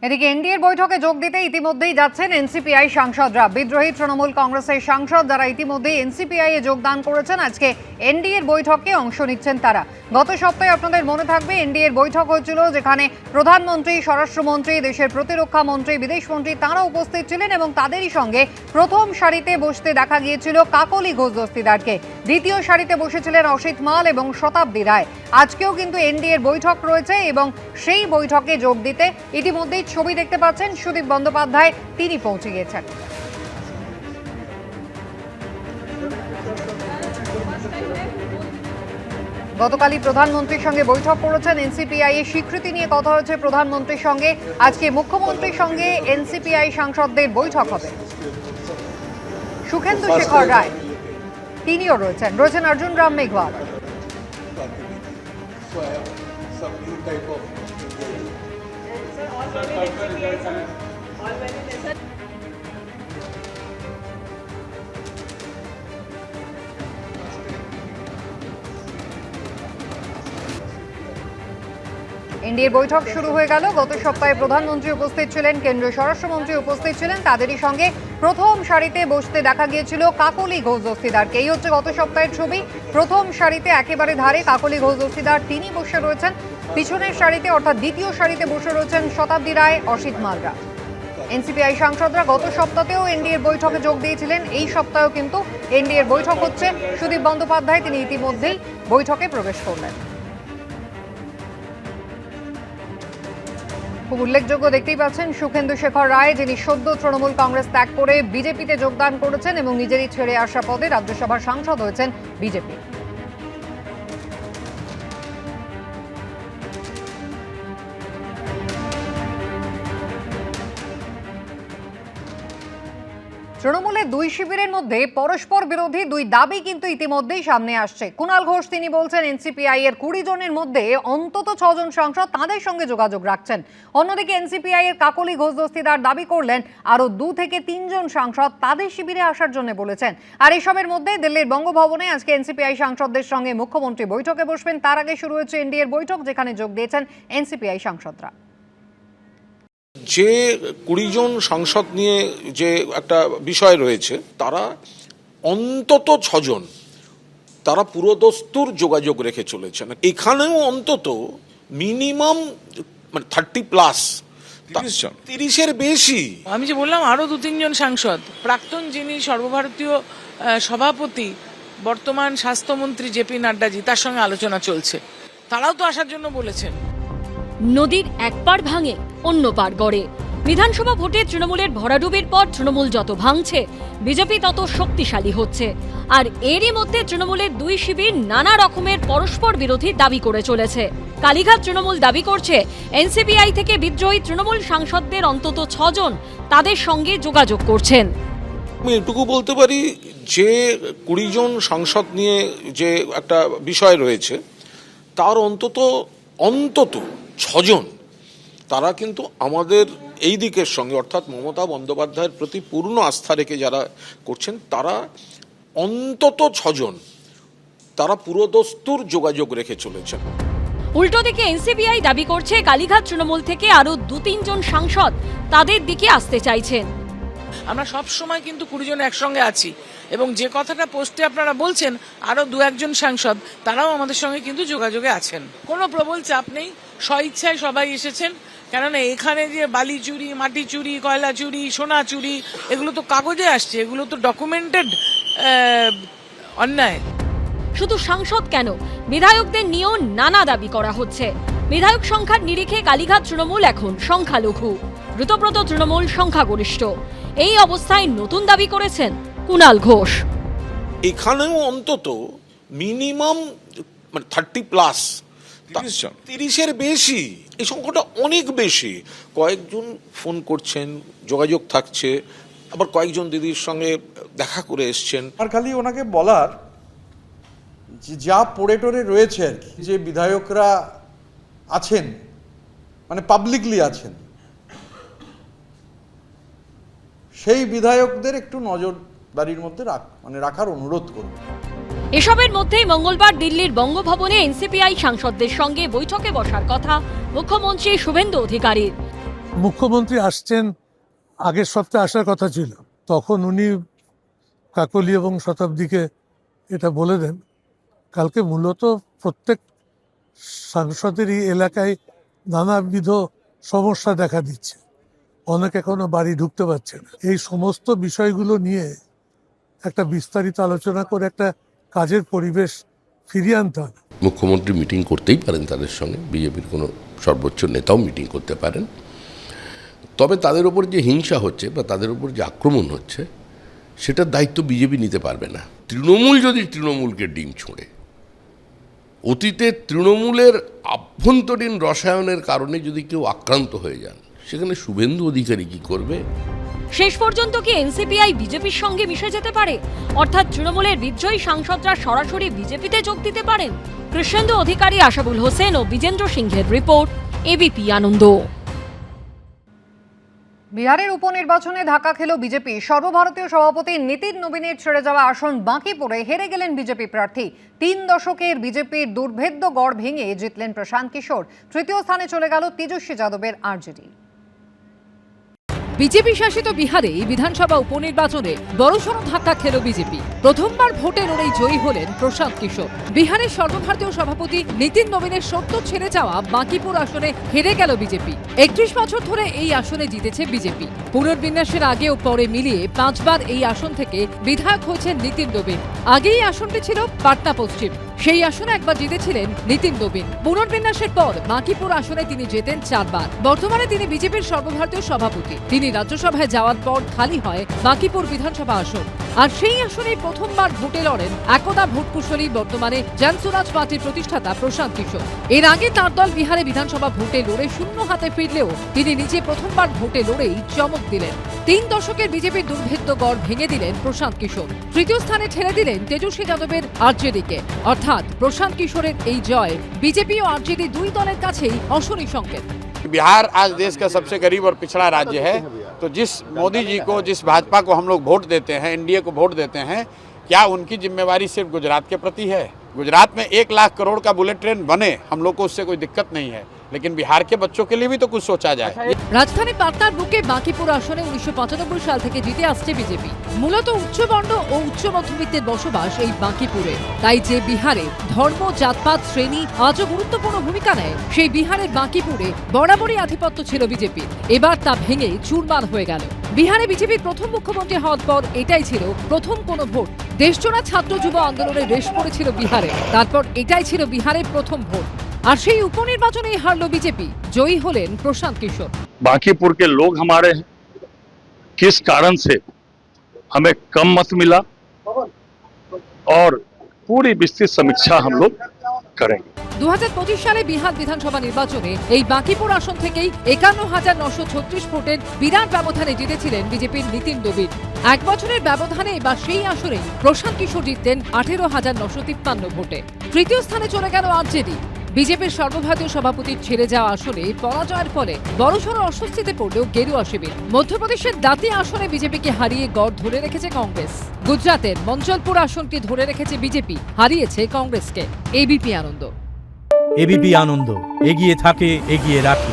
এদিকে এনডিএর বৈঠকে যোগ দিতে ইতিমধ্যেই যাচ্ছেন এনসিপিআই সাংসদরা। বিদ্রোহী তৃণমূল কংগ্রেসের সাংসদ যারা ইতিমধ্যেই এনসিপিআই এ যোগদান করেছেন, আজকে এনডিএর বৈঠকে অংশ নিচ্ছেন তারা। গত সপ্তাহে আপনাদের মনে থাকবে এনডিএর বৈঠক হয়েছিল, যেখানে প্রধানমন্ত্রী, স্বরাষ্ট্রমন্ত্রী, দেশের প্রতিরক্ষা মন্ত্রী, বিদেশমন্ত্রী তারা উপস্থিত ছিলেন এবং তাদেরই সঙ্গে প্রথম সারিতে বসতে দেখা গিয়েছিল কাকলি ঘোষ দস্তিদারকে। দ্বিতীয় সারিতে বসেছিলেন অসিত মাল এবং শতাব্দী রায়। আজকেও কিন্তু এনডিএর বৈঠক রয়েছে এবং সেই বৈঠকে যোগ দিতে ইতিমধ্যেই ছবি দেখতে পাচ্ছেন সুদীপ বন্দ্যোপাধ্যায়, তিনি পৌঁছে গিয়েছেন। গতকালই প্রধানমন্ত্রীর সঙ্গে বৈঠক করেছেন এনসিপিআই এর স্বীকৃতি নিয়ে কথা হয়েছে প্রধানমন্ত্রীর সঙ্গে। আজকে মুখ্যমন্ত্রীর সঙ্গে এনসিপিআই সাংসদদের বৈঠক হবে। সুখেন্দু শেখর রায় তিনিও রয়েছেন অর্জুন রাম মেঘওয়াল। এনডিএর বৈঠক শুরু হয়ে গেল। গত সপ্তাহে প্রধানমন্ত্রী উপস্থিত ছিলেন, কেন্দ্রীয় স্বরাষ্ট্রমন্ত্রী উপস্থিত ছিলেন, তাদেরই সঙ্গে প্রথম সারিতে বসতে দেখা গিয়েছিল কাকলি ঘোষ দস্তিদারকে। এই হচ্ছে গত সপ্তাহের ছবি। প্রথম সারিতে একেবারে ধারে কাকলি ঘোষ দস্তিদার, তিনি বসে রয়েছেন। পিছনের সারিতে অর্থাৎ দ্বিতীয় সারিতে বসে রয়েছেন শতাব্দী রায়, অসিত মালরা। এনসিপিআই সাংসদরা গত সপ্তাহেও এনডিএর বৈঠকে যোগ দিয়েছিলেন। এই সপ্তাহেও কিন্তু এনডিএর বৈঠক হচ্ছে। সুদীপ বন্দ্যোপাধ্যায় তিনি ইতিমধ্যেই বৈঠকে প্রবেশ করলেন। খুব উল্লেখযোগ্য, দেখতেই পাচ্ছেন সুখেন্দু শেখর রায়, যিনি সদ্য তৃণমূল কংগ্রেস ত্যাগ করে বিজেপিতে যোগদান করেছেন এবং নিজেরই ছেড়ে আসা পদে রাজ্যসভার সাংসদ হয়েছেন বিজেপি। তৃণমূলের দুই শিবিরের মধ্যে পরস্পর বিরোধী দুই দাবি কিন্তু ইতিমধ্যেই সামনে আসছে। কুণাল ঘোষ তিনি বলছেন এনসিপিআই এর 20 জনের মধ্যে অন্তত 6 জন সাংসদ তাদের সঙ্গে যোগাযোগ রাখছেন। অন্যদিকে এনসিপিআই এর কাকলি ঘোষ দস্তিদার দাবি করলেন আরো 2 থেকে 3 জন সাংসদ তাদের শিবিরে আসার জন্য বলেছেন। আর এসবের মধ্যে দিল্লির বঙ্গভবনে আজকে এনসিপিআই সাংসদদের সঙ্গে মুখ্যমন্ত্রী বৈঠকে বসবেন। তার আগে শুরু হয়েছে এনডিএর বৈঠক, যেখানে যোগ দিয়েছেন এনসিপিআই সাংসদরা। যে 20 জন সাংসদ নিয়ে যে একটা বিষয় রয়েছে, তারা অন্তত 6 জন তারা পুরোদস্তুর যোগাযোগ রেখে চলেছেন। এখানেও অন্তত মিনিমাম 30+, 30-এর বেশি। আমি যে বললাম আরো 2-3 জন সাংসদ, প্রাক্তন যিনি সর্বভারতীয় সভাপতি, বর্তমান স্বাস্থ্যমন্ত্রী জেপি নাড্ডাজি, তার সঙ্গে আলোচনা চলছে। তারাও তো আসার জন্য বলেছেন। নদীর এক পার ভাঙে অন্য পার গড়ে। বিধানসভা ভোটে তৃণমূলের ভরাডুবির পর তৃণমূল যত ভাঙছে, বিজেপি তত শক্তিশালী হচ্ছে। আর এরই মধ্যে তৃণমূলের দুই শিবির নানা রকমের পরস্পর বিরোধী দাবি করে চলেছে। কালীঘাট তৃণমূল দাবি করছে এনসিপিআই থেকে বিদ্রোহী তৃণমূল সাংসদদের অন্তত 6 জন তাদের সঙ্গে যোগাযোগ করছেন। আমি এটুকু বলতে পারি যে 20 জন সাংসদ নিয়ে যে একটা বিষয় রয়েছে, তার অন্তত 6 জন তারা কিন্তু আমাদের এই দিকের সঙ্গে, অর্থাৎ মমতা বন্দ্যোপাধ্যায়ের প্রতি পূর্ণ আস্থা রেখে যারা করছেন, তারা অন্তত 6 জন তারা পুরোদস্তুর যোগাযোগ রেখে চলেছেন। উল্টো দিকে এনসিপিআই দাবি করছে কালীঘাট তৃণমূল থেকে আরো 2-3 জন সাংসদ তাদের দিকে আসতে চাইছেন। আমরা সব সময় কিন্তু 20 জন একসঙ্গে আছি এবং যে কথাটা পোস্টে আপনারা বলছেন আরো 2-1 জন সাংসদ, তারাও আমাদের সঙ্গে কিন্তু যোগাযোগে আছেন। কোনো প্রবল চাপ নেই, স্বইচ্ছায় সবাই এসেছেন। কেননা এখানে যে বালি চুরি, মাটি চুরি, কয়লা চুরি, সোনা চুরি, এগুলো তো কাগজে আসছে, এগুলো তো ডকুমেন্টেড অন্যায়। শুধু সাংসদ কেন, বিধায়কদের নিয়েও নানা দাবি করা হচ্ছে। বিধায়ক সংখ্যার নিরিখে কালীঘাট তৃণমূল এখন সংখ্যালঘু, ঋতব্রত তৃণমূল সংখ্যাগরিষ্ঠ। এই অবস্থায় নতুন দাবি করেছেন কুণাল ঘোষ। এখানেও অন্তত মিনিমাম 30+, 30-এর বেশি। এই সংখ্যাটা অনেক বেশি। কয়েকজন ফোন করছেন, যোগাযোগ থাকছে, আবার কয়েকজন দিদির সঙ্গে দেখা করে এসছেন। আর খালি ওনাকে বলার যা পড়ে টরে রয়েছে আর কি, যে বিধায়করা আছেন, মানে পাবলিকলি আছেন, সেই বিধায়কদের একটু নজরদারির মধ্যে রাখার অনুরোধ করব। এসবের মধ্যেই মঙ্গলবার দিল্লির বঙ্গভবনে এনসিপিআই সাংসদদের সঙ্গে বৈঠকে বসার কথা মুখ্যমন্ত্রী শুভেন্দু অধিকারীর। মুখ্যমন্ত্রী আসছেন, আগের সপ্তাহে আসার কথা ছিল, তখন উনি কাকলি এবং শতাব্দীকে এটা বলে দেন। কালকে মূলত প্রত্যেক সাংসদেরই এলাকায় নানাবিধ সমস্যা দেখা দিচ্ছে, অনেক এখনো বাড়ি ঢুকতে পারছে না। এই সমস্ত বিষয়গুলো নিয়ে একটা বিস্তারিত আলোচনা করে একটা কাজের পরিবেশ ফিরিয়ে আনতে হবে। মুখ্যমন্ত্রী মিটিং করতেই পারেন তাদের সঙ্গে, বিজেপির কোনো সর্বোচ্চ নেতাও মিটিং করতে পারেন, তবে তাদের উপর যে হিংসা হচ্ছে বা তাদের উপর যে আক্রমণ হচ্ছে সেটার দায়িত্ব বিজেপি নিতে পারবে না। তৃণমূল যদি তৃণমূলকে ডিম ছোঁড়ে, অতীতে তৃণমূলের আভ্যন্তরীণ রসায়নের কারণে যদি কেউ আক্রান্ত হয়ে যান, সেখানে শুভেন্দু অধিকারী কি করবে? শেষ পর্যন্ত কি এনসিপিআই বিজেপির সঙ্গে মিশে যেতে পারে? অর্থাৎ তৃণমূলের বিজয়ী সাংসদরা সরাসরি বিজেপিতে যোগ দিতে পারেন? কৃষ্ণেন্দু অধিকারী, আশাবুল হোসেন ও বিজেন্দ্র সিংহের রিপোর্ট, এবিপি আনন্দ। বিহারের উপনির্বাচনে ধাক্কা খেল বিজেপি। সর্বভারতীয় সভাপতি নীতিন নবীনের ছেড়ে যাওয়া আসন বাঁকিপুরে হেরে গেলেন বিজেপি প্রার্থী। 3 দশকের বিজেপির দুর্ভেদ্য গড় ভেঙে জিতলেন প্রশান্ত কিশোর। তৃতীয় স্থানে চলে গেল তেজস্বী যাদবের আরজেডি। বিজেপি শাসিত বিহারে এই বিধানসভা উপনির্বাচনে বড়সড় ধাক্কা খেল বিজেপি। প্রথমবার ভোটে লড়েই জয়ী হলেন প্রশান্ত কিশোর। বিহারের সর্বভারতীয় সভাপতি নীতিন নবীনের সদ্য ছেড়ে যাওয়া বাঁকিপুর আসনে হেরে গেল বিজেপি। 31 বছর ধরে এই আসনে জিতেছে বিজেপি। পুনর্বিন্যাসের আগে ও পরে মিলিয়ে 5 বার এই আসন থেকে বিধায়ক হয়েছেন নীতিন নবীন। আগে এই আসনটি ছিল পাটনা পশ্চিম, সেই আসনে একবার জিতেছিলেন নীতিন নবীন। পুনর্বিন্যাসের পর বাঁকিপুর আসনে তিনি জেতেন 4 বার। বর্তমানে তিনি বিজেপির সর্বভারতীয় সভাপতি। তিনি রাজ্যসভায় যাওয়ার পর খালি হয় বাঁকিপুর বিধানসভা আসন, আর সেই আসনে প্রথমবার ভোটে লড়েন একদা ভোটকুশলী বর্তমানে জনসুরাজ পার্টির প্রতিষ্ঠাতা প্রশান্ত কিশোর। এর আগে তার দল বিহারে বিধানসভা ভোটে লড়ে শূন্য হাতে ফিরলেও তিনি নিজে প্রথমবার ভোটে লড়েই চমক দিলেন। 3 দশকের বিজেপির দুর্ভেদ্য গড় ভেঙে দিলেন প্রশান্ত কিশোর। তৃতীয় স্থানে ঠেলে দিলেন তেজস্বী যাদবের আরজেডিকে। অর্থাৎ প্রশান্ত কিশোরের এই জয় বিজেপি ও আরজেডি দুই দলের কাছেই অশনি সংকেত। बिहार आज देश का सबसे गरीब और पिछड़ा राज्य है, तो जिस मोदी जी को, जिस भाजपा को हम लोग वोट देते हैं, एनडीए को वोट देते हैं, क्या उनकी जिम्मेवारी सिर्फ गुजरात के प्रति है? गुजरात में 1 लाख करोड़ का बुलेट ट्रेन बने, हम लोग को उससे कोई दिक्कत नहीं है, लेकिन बिहार के बच्चों के लिए भी तो कुछ सोचा जाए। রাজধানী পাটনার বুকে বাঁকিপুর আসনে 1995 সাল থেকে জিতে আসছে বিজেপি। মূলত উচ্চবর্ণ ও উচ্চ মধ্যবিত্তের বসবাস এই বাঁকিপুরে। তাই যে বিহারে ধর্ম, জাতপাত, শ্রেণী আজও গুরুত্বপূর্ণ ভূমিকা নেয়, সেই বিহারের বাঁকিপুরে বরাবরই আধিপত্য ছিল বিজেপির। এবার তা ভেঙে চুরমার হয়ে গেল। বিহারে বিজেপির প্রথম মুখ্যমন্ত্রী হওয়ার পর এটাই ছিল প্রথম কোনো ভোট। দেশজোড়া ছাত্র যুব আন্দোলনের রেশ পড়েছিল বিহারে, তারপর এটাই ছিল বিহারের প্রথম ভোট। আর সেই উপনির্বাচনেই হারল বিজেপি, জয়ী হলেন প্রশান্ত কিশোর। बांकीपुर के लोग हमारे हैं, किस कारण से हमें कम मत मिला, और पूरी विस्तृत समीक्षा हम लोग करेंगे। 2025 সালে বিহার বিধানসভা নির্বাচনে এই বাঁকিপুর আসন থেকেই 51,936 ভোটের বিরাট ব্যবধানে জিতেছিলেন বিজেপির নীতিন নবীন। 1 বছরের ব্যবধানে এবার সেই আসনে প্রশান্ত কিশোর জিততেন 18,953 ভোটে। তৃতীয় স্থানে চলে গেল আরজেডি। বিজেপির সর্বভারতীয় সভাপতির ছেড়ে যাওয়া আসনে পরাজয়ের ফলে বড়সড় অস্বস্তিতে পড়লেও গেরুয়া শিবির। মধ্যপ্রদেশের দাতি আসনে বিজেপিকে হারিয়ে গড় ধরে রেখেছে কংগ্রেস। গুজরাতের মঞ্চলপুর আসনটি ধরে রেখেছে বিজেপি, হারিয়েছে কংগ্রেসকে। এবিপি আনন্দ। এবিপি আনন্দ, এগিয়ে থাকে, এগিয়ে রাখে।